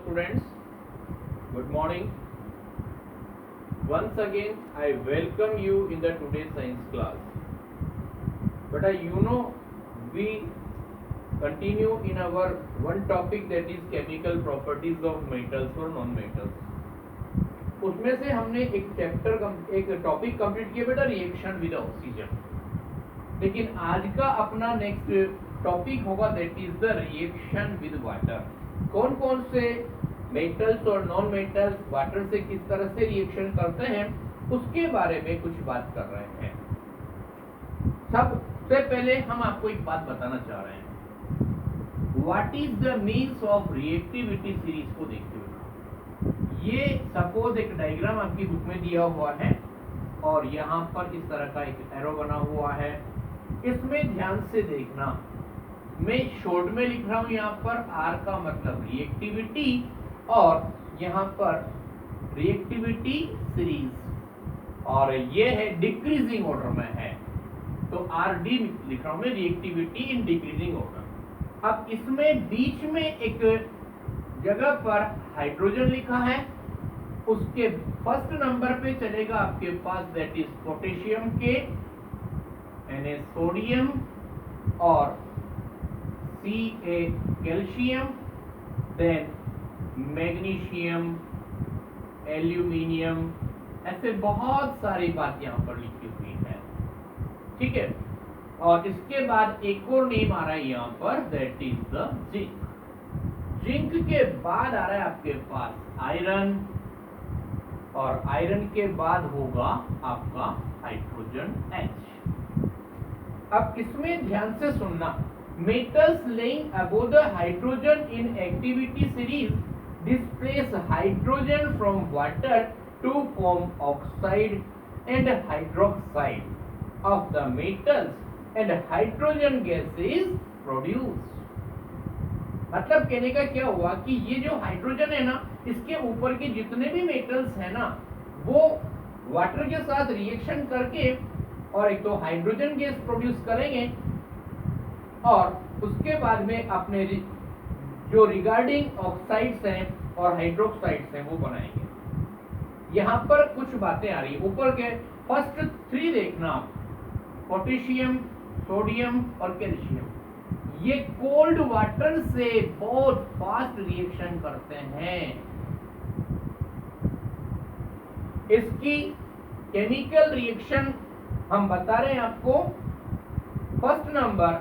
students, good morning. Once again I welcome you in the today's science class. But we continue in our one topic, that is chemical properties of metals or non-metals. उसमें से हमने एक topic complete किया बेटा, reaction with oxygen. लेकिन आज का अपना नेक्स्ट टॉपिक होगा, that is the reaction with water. कौन कौन से मेटल्स और नॉन मेटल्स वाटर से किस तरह से रिएक्शन करते हैं, उसके बारे में कुछ बात कर रहे हैं. सबसे पहले हम आपको एक बात बताना चाह रहे हैं. What is the means of reactivity series को देखते हुए, ये सपोज एक डायग्राम आपकी बुक में दिया हुआ है और यहाँ पर इस तरह का एक एरो बना हुआ है. इसमें ध्यान से देखना, मैं शॉर्ट में लिख रहा हूं यहाँ पर. आर का मतलब रिएक्टिविटी और यहाँ पर रिएक्टिविटी सीरीज, और ये है डिक्रीजिंग ऑर्डर में है, तो आर डी लिख रहा हूं मैं, रिएक्टिविटी इन डिक्रीजिंग ऑर्डर. अब इसमें बीच में एक जगह पर हाइड्रोजन लिखा है, उसके फर्स्ट नंबर पे चलेगा आपके पास, that is potassium K, Na sodium और Ca calcium, then magnesium, aluminium, ऐसे बहुत सारी बात यहाँ पर लिखी हुई है. ठीक है. और इसके बाद एक और नेम आ रहा है यहाँ पर, that is the zinc. Zinc के बाद आ रहा है आपके पास आयरन, और आयरन के बाद होगा आपका हाइड्रोजन H. अब इसमें ध्यान से सुनना, metals laying above the hydrogen in activity series displace hydrogen from water to form oxide and hydroxide of the metals, and hydrogen gas is produced. मतलब कहने का क्या हुआ कि ये जो हाइड्रोजन है ना, इसके ऊपर के जितने भी मेटल्स है ना, वो वाटर के साथ रिएक्शन करके और एक तो हाइड्रोजन गैस प्रोड्यूस करेंगे, और उसके बाद में अपने जो रिगार्डिंग ऑक्साइड्स हैं और हाइड्रोक्साइड्स हैं वो बनाएंगे. यहाँ पर कुछ बातें आ रही है. ऊपर के फर्स्ट 3 देखना आप, पोटेशियम, सोडियम और कैल्शियम, ये कोल्ड वाटर से बहुत फास्ट रिएक्शन करते हैं. इसकी केमिकल रिएक्शन हम बता रहे हैं आपको. फर्स्ट नंबर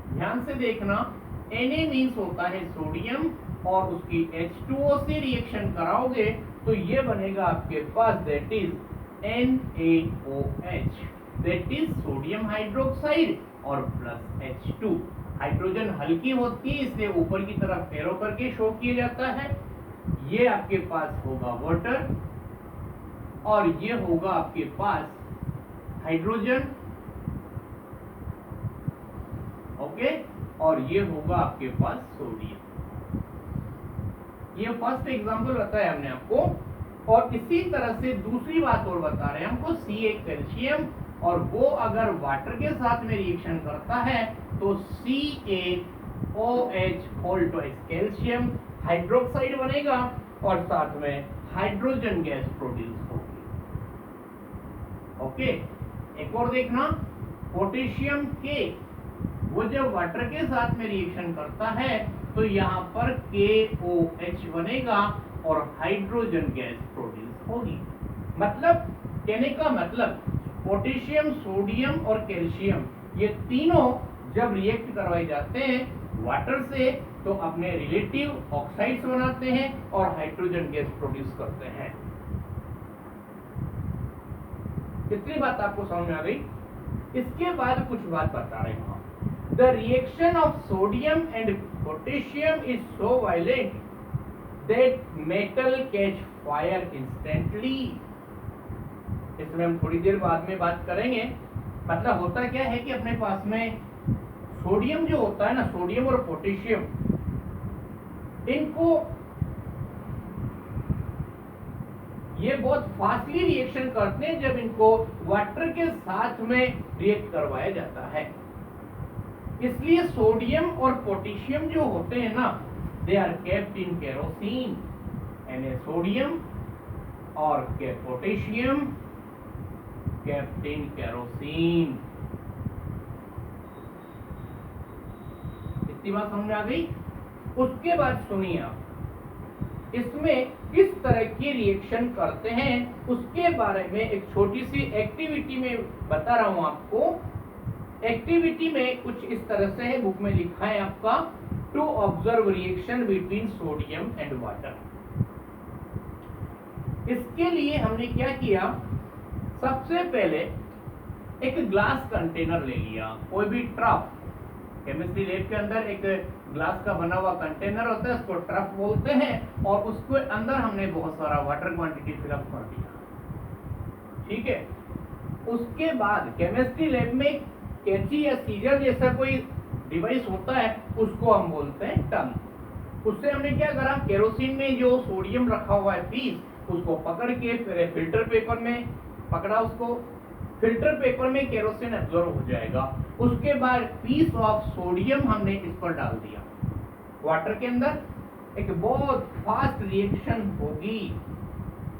ध्यान से देखना, Na मीन्स होता है सोडियम, और उसकी H2O से रिएक्शन कराओगे तो ये बनेगा आपके पास, that is NaOH, that is sodium hydroxide और प्लस H2. हाइड्रोजन हल्की होती है, इसलिए ऊपर की तरफ एरो करके शो किया जाता है. ये आपके पास होगा वाटर, और ये होगा आपके पास हाइड्रोजन, ओके, और ये होगा आपके पास सोडियम. ये फर्स्ट एग्जांपल बताया हमने आपको. और इसी तरह से दूसरी बात और बता रहे हैं हमको, Ca कैल्शियम, और वो अगर वाटर के साथ में रिएक्शन करता है तो CaOH whole twice calcium hydroxide बनेगा, और साथ में हाइड्रोजन गैस प्रोड्यूस होगी. ओके. एक और देखना, पोटेशियम के, वो जब वाटर के साथ में रिएक्शन करता है तो यहाँ पर KOH बनेगा और हाइड्रोजन गैस प्रोड्यूस होगी. मतलब कहने का मतलब, पोटेशियम, सोडियम और कैल्शियम, ये तीनों जब रिएक्ट करवाए जाते हैं वाटर से तो अपने रिलेटिव ऑक्साइड्स बनाते हैं और हाइड्रोजन गैस प्रोड्यूस करते हैं. कितनी बात आपको समझ में आ गई. इसके बाद कुछ बात बता रहे हैं. The reaction of sodium and potassium is so violent that metal catch fire instantly. इसमें हम थोड़ी देर बाद में बात करेंगे. मतलब होता क्या है कि अपने पास में सोडियम जो होता है ना, सोडियम और पोटेशियम, इनको ये बहुत फास्टली रिएक्शन करते हैं जब इनको वाटर के साथ में रिएक्ट करवाया जाता है. इसलिए सोडियम और पोटेशियम जो होते हैं ना, they are kept in kerosene, Na sodium, और potassium kept in kerosene। इतनी बात समझ में आ गई। उसके बाद सुनिए आप, इसमें किस तरह की रिएक्शन करते हैं उसके बारे में एक छोटी सी एक्टिविटी में बता रहा हूं आपको। एक्टिविटी में कुछ इस तरह से है, बुक में लिखा है आपका, to observe reaction between sodium and water. इसके लिए हमने क्या किया, सबसे पहले एक ग्लास कंटेनर ले लिया, कोई भी ट्रफ, केमिस्ट्री लैब के अंदर एक ग्लास का बना हुआ कंटेनर होता है, उसको ट्रफ बोलते हैं, और उसके अंदर हमने बहुत सारा वाटर क्वांटिटी फिलअप कर दिया। ठीक है, उसके बाद केमिस्ट्री लैब में कैंची या सीजर जैसा कोई डिवाइस होता है, उसको हम बोलते हैं टंग। उससे हमने क्या करा, केरोसिन में जो सोडियम रखा हुआ है पीस, उसको पकड़ के फिर फिल्टर पेपर में पकड़ा, उसको फिल्टर पेपर में केरोसिन एब्जॉर्ब हो जाएगा। उसके बाद पीस ऑफ सोडियम हमने इस पर डाल दिया वाटर के अंदर, एक बहुत फास्ट रिएक्शन होगी।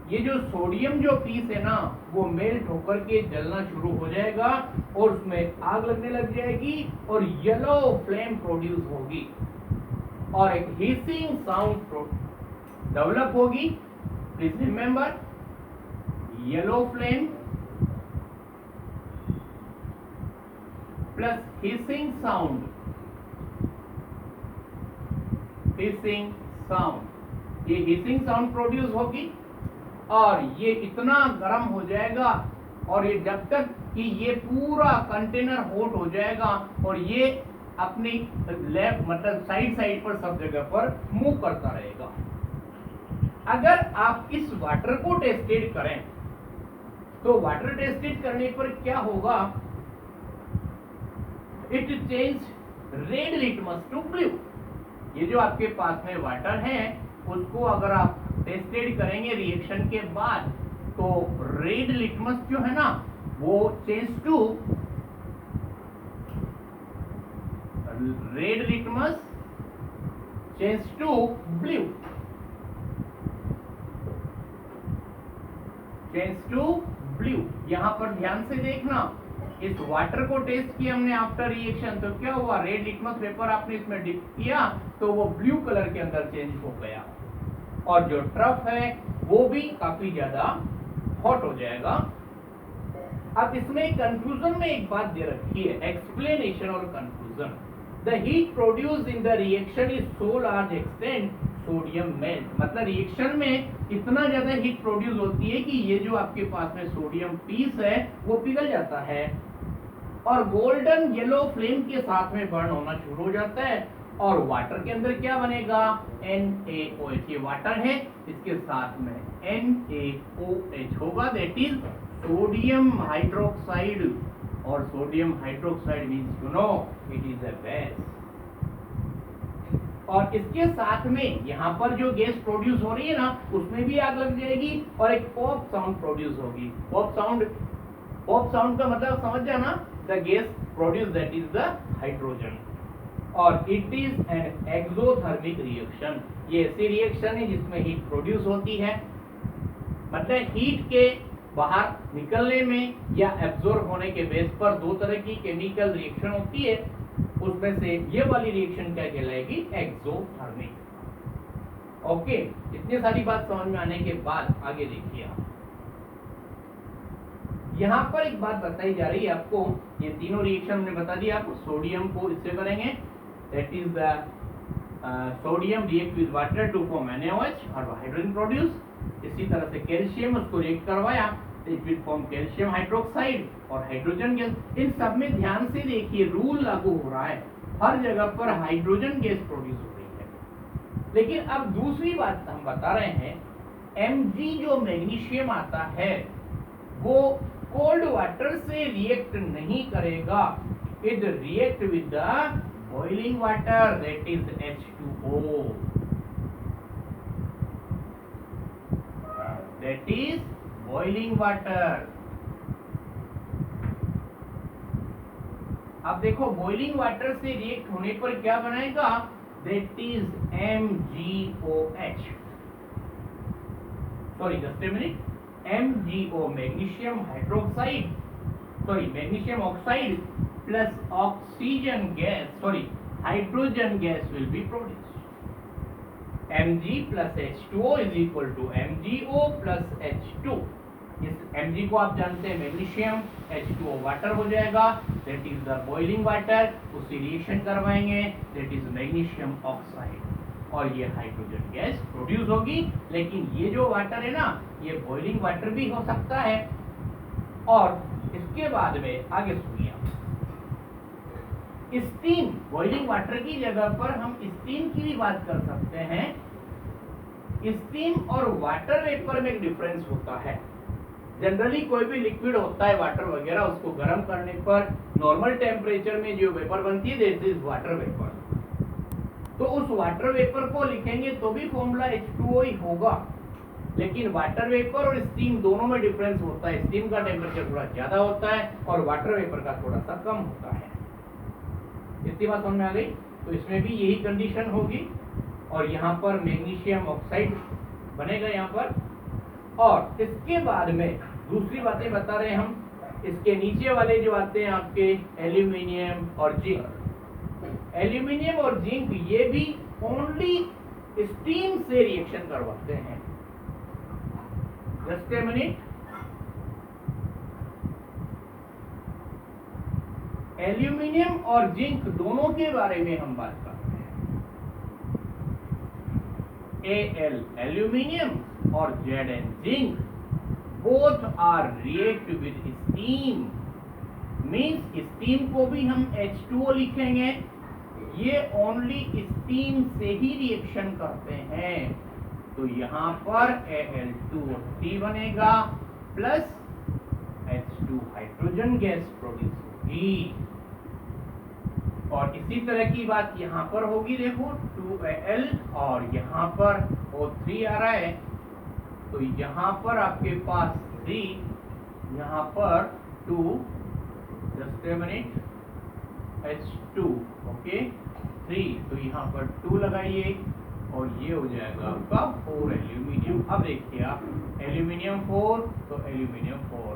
ये जो सोडियम जो पीस है ना, वो मेल्ट होकर के जलना शुरू हो जाएगा और उसमें आग लगने लग जाएगी और येलो फ्लेम प्रोड्यूस होगी और एक हिसिंग साउंड डेवलप होगी। Please remember, yellow flame plus hissing sound, hissing sound, ये हिसिंग साउंड प्रोड्यूस होगी और ये इतना गर्म हो जाएगा और ये जब तक कि ये पूरा कंटेनर हॉट हो जाएगा और ये अपनी लेफ्ट मतलब साइड साइड पर सब जगह पर मूव करता रहेगा। अगर आप इस वाटर को टेस्टेड करें तो वाटर टेस्टेड करने पर क्या होगा, it change red litmus to blue. ये जो आपके पास में वाटर है उसको अगर आप टेस्टेड करेंगे रिएक्शन के बाद, तो रेड लिटमस जो है ना वो change to red litmus change to blue, change to blue. यहां पर ध्यान से देखना, इस वाटर को टेस्ट किया हमने आफ्टर रिएक्शन, तो क्या हुआ, रेड लिटमस पेपर आपने इसमें डिप किया तो वो ब्लू कलर के अंदर चेंज हो गया और जो ट्रफ है वो भी काफी ज्यादा हॉट हो जाएगा। अब इसमें कंक्लूजन में एक बात दे रखी है, एक्सप्लेनेशन और conclusion. The heat produce in the reaction is so large extent sodium melt, मतलब रिएक्शन में इतना ज्यादा हीट प्रोड्यूस होती है कि ये जो आपके पास में सोडियम पीस है वो पिघल जाता है और गोल्डन येलो फ्लेम के साथ में बर्न होना शुरू हो जाता है और वाटर के अंदर क्या बनेगा, NaOH। ये वाटर है, इसके साथ में NaOH होगा, दैट इज सोडियम हाइड्रोक्साइड, और sodium hydroxide means you know it is a gas. और इसके साथ में यहाँ पर जो गैस प्रोड्यूस हो रही है ना उसमें भी आग लग जाएगी और एक पॉप साउंड प्रोड्यूस होगी। पॉप साउंड का मतलब समझ जाना, the gas produce that is the hydrogen और it is an exothermic reaction. ये ऐसी रिएक्शन है जिसमें हीट प्रोड्यूस होती है, मतलब हीट के बाहर निकलने में या एब्जॉर्ब होने के बेस पर दो तरह की केमिकल रिएक्शन होती है, उसमें से ये वाली रिएक्शन क्या कहलाएगी, एक्सोथर्मिक। ओके, इतनी सारी बात समझ में आने के बाद आगे देखिए आप, यहाँ पर एक बात बताई जा रही है आपको, ये तीनों रिएक्शन हमने बता दिया आपको। सोडियम को इससे करेंगे, that is the sodium react with water to form NaOH और हाइड्रोजन प्रोड्यूस। इसी तरह से कैल्शियम, उसको रिएक्ट करवाया, it will form calcium hydroxide और हाइड्रोजन गैस। इन सब में ध्यान से देखिए रूल लागू हो रहा है, हर जगह पर हाइड्रोजन गैस प्रोड्यूस हो रही है। लेकिन अब दूसरी बात हम बता रहे हैं, Mg जो मैग्नीशियम आता है वो कोल्ड वाटर से रिएक्ट नहीं करेगा, it react with the boiling water, that is H2O, that is boiling water. अब देखो बॉइलिंग वाटर से रिएक्ट होने पर क्या बनाएगा, that is MgOH. Sorry, just a minute. MgO, magnesium hydroxide, sorry, magnesium oxide plus oxygen gas, sorry, hydrogen gas will be produced. Mg plus H2O is equal to MgO plus H2. इस Mg को आप जानते हैं magnesium, H2O water हो जाएगा, that is the boiling water, उससे reaction करवाएंगे, that is magnesium oxide, और ये हाइड्रोजन गैस प्रोड्यूस होगी। लेकिन ये जो वाटर है ना, ये बॉइलिंग वाटर भी हो सकता है। और इसके बाद में आगे सुनिए, स्टीम, बॉइलिंग वाटर की जगह पर हम स्टीम की भी बात कर सकते हैं। स्टीम और वाटर वेपर में एक डिफरेंस होता है। जनरली कोई भी लिक्विड होता है वाटर वगैरह, उसको गर्म करने पर नॉर्मल टेम्परेचर में जो वेपर बनती है दैट इज वाटर वेपर। तो उस वाटर वेपर को लिखेंगे तो भी फॉर्मूला H2O ही होगा। लेकिन वाटर वेपर और स्टीम दोनों में डिफरेंस होता है। स्टीम का टेम्परेचर थोड़ा ज्यादा होता है और वाटर वेपर का थोड़ा सा कम होता है। इतनी बात समझ में आ गई? तो इसमें भी यही कंडीशन होगी, और यहाँ पर मैग्नीशियम ऑक्साइड बनेगा यहाँ पर। और इसके बाद में दूसरी बातें बता रहे हैं हम, इसके नीचे वाले जो आते हैं आपके एल्यूमिनियम और जिंक। एल्यूमिनियम और जिंक ये भी ओनली स्टीम से रिएक्शन करवाते हैं। जस्ट ए मिनट, एल्यूमिनियम और जिंक दोनों के बारे में हम बात करते हैं। Al एल्यूमिनियम और Zn zinc, both are react with steam, means steam को भी हम H2O लिखेंगे। ये ओनली स्टीम से ही रिएक्शन करते हैं। तो यहाँ पर Al2O3 बनेगा plus H2 hydrogen gas produce होगी। और इसी तरह की बात यहाँ पर होगी, देखो 2Al और यहाँ पर O3 आ रहा है, तो यहाँ पर आपके पास 3, यहाँ पर 2, just a minute, H2, okay 3, तो यहाँ पर 2 लगाइए और ये हो जाएगा आपका 4 एल्यूमिनियम। अब देखिए आप, एल्यूमिनियम 4 तो एल्यूमिनियम 4,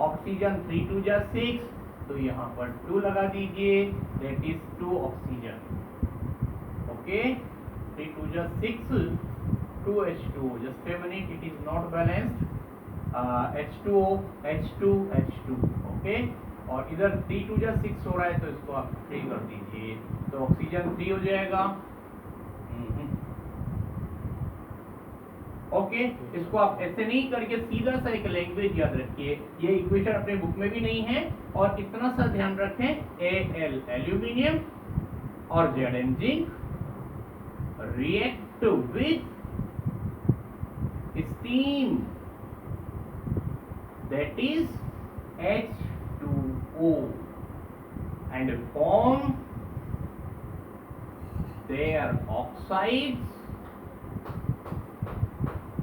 ऑक्सीजन 3 2 जा 6, तो यहाँ पर 2 लगा दीजिए, दैट इज 2 ऑक्सीजन, ओके 3 2 जा 6, 2H2O, just a minute, it is not balanced, H2O H2 H2, okay. और इधर 3 2 जा 6 हो रहा है, तो इसको आप 3 कर दीजिए, तो ऑक्सीजन 3 हो जाएगा, ओके। इसको आप ऐसे नहीं करके सीधा सा एक लैंग्वेज याद रखिए, ये इक्वेशन अपने बुक में भी नहीं है। और इतना सा ध्यान रखें, Al एल्यूमिनियम और Zn zinc react with steam, that is H2O, and form their oxides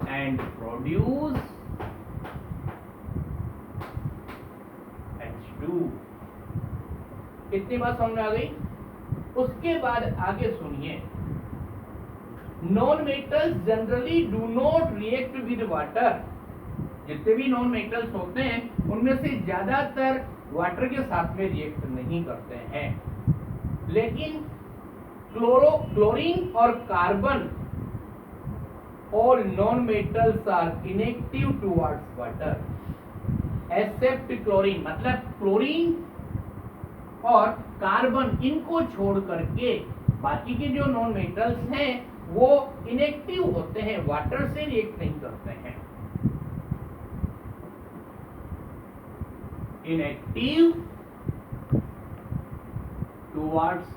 and produce H2। इतनी बात समझ में आ गई? उसके बाद आगे सुनिए, non metals generally do not react with water. जितने भी नॉन मेटल्स होते हैं उनमें से ज्यादातर वाटर के साथ में रिएक्ट नहीं करते हैं, लेकिन क्लोरीन और कार्बन और non metals are inactive towards water except chlorine. मतलब क्लोरीन और कार्बन इनको छोड़ करके बाकी के जो नॉन मेटल्स हैं वो इनएक्टिव होते हैं, वाटर से रिएक्ट नहीं करते हैं। Inactive towards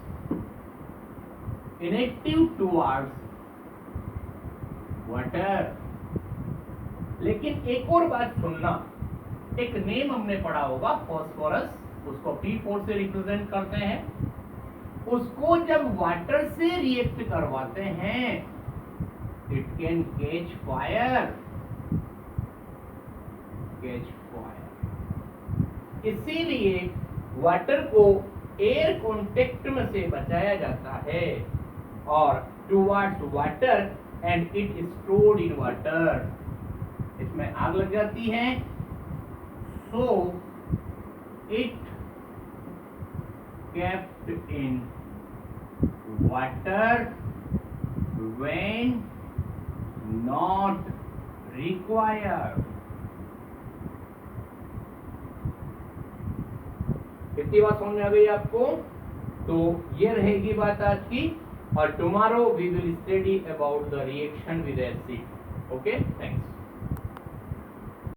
water. लेकिन एक और बात सुनना, एक नेम हमने पढ़ा होगा फास्फोरस, उसको P4 से रिप्रेजेंट करते हैं। उसको जब वाटर से रिएक्ट करवाते हैं, इट कैन कैच फायर, इसीलिए वाटर को एयर कांटेक्ट में से बचाया जाता है। और towards water and it stored in water, इसमें आग लग जाती है, so it kept in water when not required। कितनी बात समझ में आ गई आपको? तो ये रहेगी बात आज की, और tomorrow we will study about the reaction with acid. Okay, thank you.